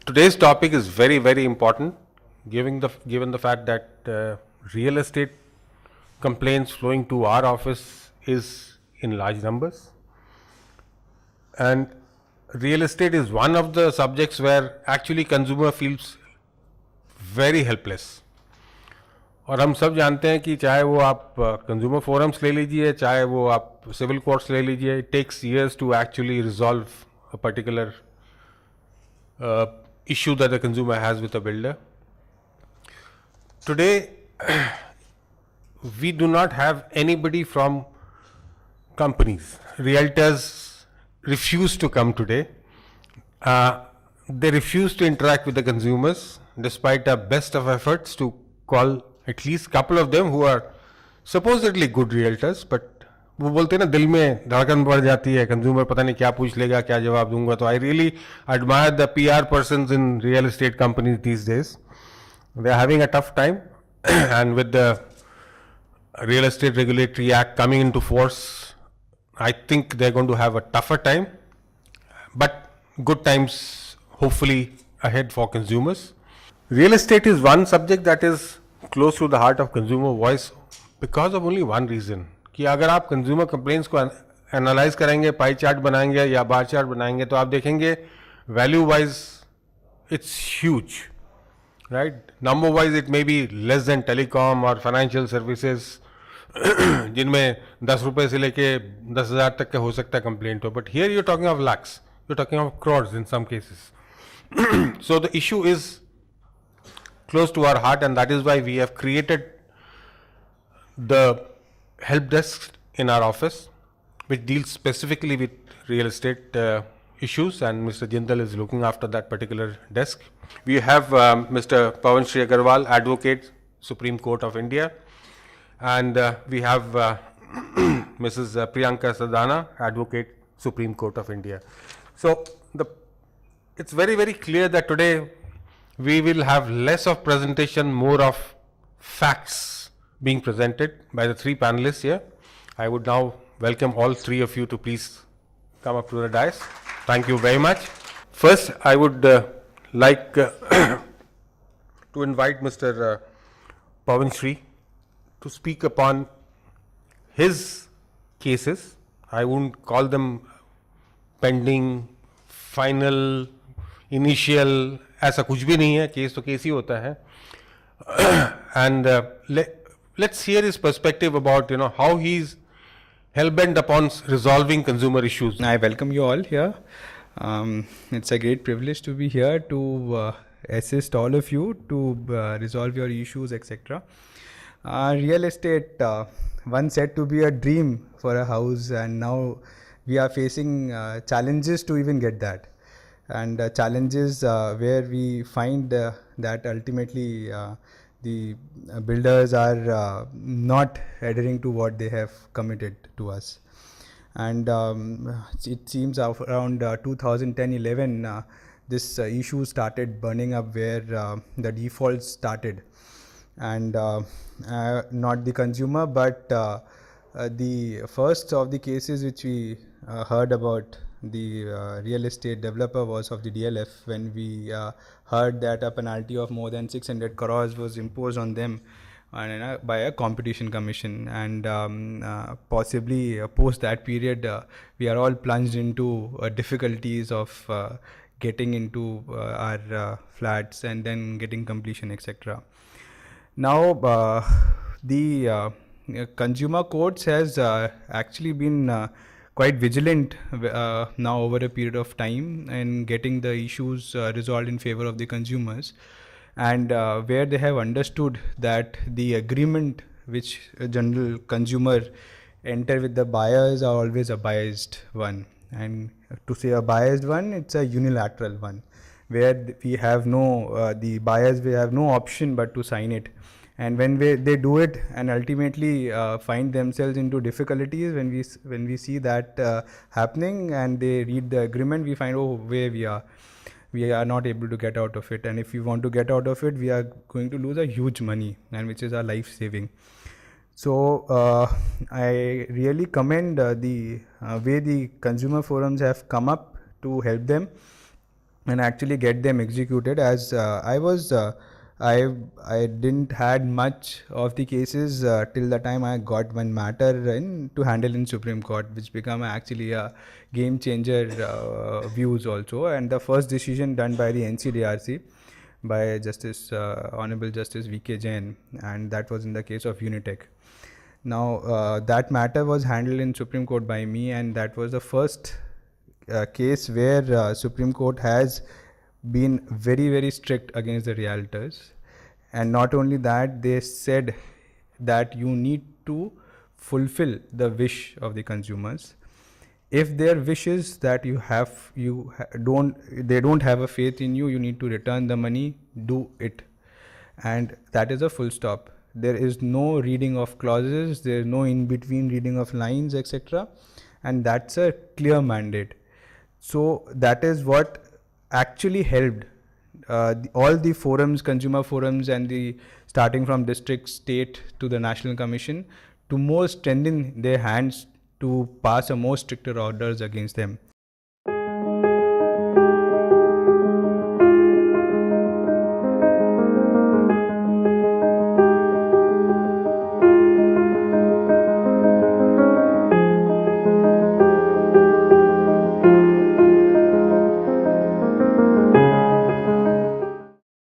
Today's topic is very, very important, given the fact that real estate complaints flowing to our office is in large numbers, and real estate is one of the subjects where actually consumer feels very helpless. और हम सब जानते हैं कि चाहे वो आप consumer forums ले लीजिए, चाहे वो आप सिविल कोर्ट्स ले लीजिए, it takes years to actually resolve a particular issue that the consumer has with a builder. Today, we do not have anybody from companies. Realtors refuse to come today. They refuse to interact with the consumers despite our best of efforts to call at least couple of them who are supposedly good realtors, but वो बोलते हैं ना, दिल में धड़कन बढ़ जाती है, कंज्यूमर पता नहीं क्या पूछ लेगा, क्या जवाब दूंगा. तो I really admire the PR persons in real estate companies these days. They are having a tough time and with the Real Estate Regulatory Act coming into force, I think they're going to have a tougher time, but good times hopefully ahead for consumers. Real estate is one subject that is close to the heart of consumer voice because of only one reason, कि अगर आप consumer complaints को analyse करेंगे, pie chart बनाएंगे या bar chart बनाएंगे, तो आप देखेंगे value wise it's huge, right. Number wise it may be less than telecom और फाइनेंशियल सर्विसेज, जिनमें 10 रुपए से लेके 10,000 तक का हो सकता है कंप्लेंट हो. But here you talking of lakhs, you talking of crores in some cases. So the issue is close to our heart, and that is why we have created the help desk in our office, which deals specifically with real estate issues, and Mr. Jindal is looking after that particular desk. We have Mr. Pawan Shri Agarwal, Advocate, Supreme Court of India, and we have Mrs. Priyanka Sadhana, Advocate, Supreme Court of India. So it's very, very clear that today we will have less of presentation, more of facts being presented by the three panelists here. I would now welcome all three of you to please come up to the dais. Thank you very much. First, I would like to invite Mr. Pawan Shri to speak upon his cases. I wouldn't call them pending, final, initial, ऐसा कुछ भी नहीं है, case तो case ही होता है. And let's hear his perspective about how he's hell-bent upon resolving consumer issues. I welcome you all here. It's a great privilege to be here to assist all of you to resolve your issues, etc. Real estate once said to be a dream for a house, and now we are facing challenges to even get that. And challenges where we find that ultimately the builders are not adhering to what they have committed to us. And it seems around 2010-11 this issue started burning up, where the defaults started, and not the consumer, but the first of the cases which we heard about the real estate developer was of the DLF, when we heard that a penalty of more than 600 crores was imposed on them by a competition commission, and possibly post that period we are all plunged into difficulties of getting into our flats and then getting completion, etc. Now the consumer courts has actually been quite vigilant now over a period of time and getting the issues resolved in favor of the consumers, and where they have understood that the agreement which a general consumer enter with the buyers are always a biased one. And to say a biased one, it's a unilateral one, where we have no the buyers will have no option but to sign it. And when they do it and ultimately find themselves into difficulties, when we see that happening and they read the agreement, we find, oh, where we are not able to get out of it. And if we want to get out of it, we are going to lose a huge money, and which is our life saving. So I really commend the way the consumer forums have come up to help them. and actually get them executed. As I didn't had much of the cases till the time I got one matter to handle in Supreme Court, which became actually a game changer views also. And the first decision done by the NCDRC by Justice Honorable Justice V.K. Jain, and that was in the case of Unitech. Now that matter was handled in Supreme Court by me, and that was the first case where Supreme Court has been very strict against the realtors. And not only that, they said that you need to fulfill the wish of the consumers. If their wishes that they don't have a faith in you, you need to return the money, do it. And that is a full stop. There is no reading of clauses, there is no in between reading of lines, etc. And that's a clear mandate. So that is what actually helped all the forums, consumer forums, and the starting from district, state to the National Commission, to more strengthen their hands to pass a more stricter orders against them.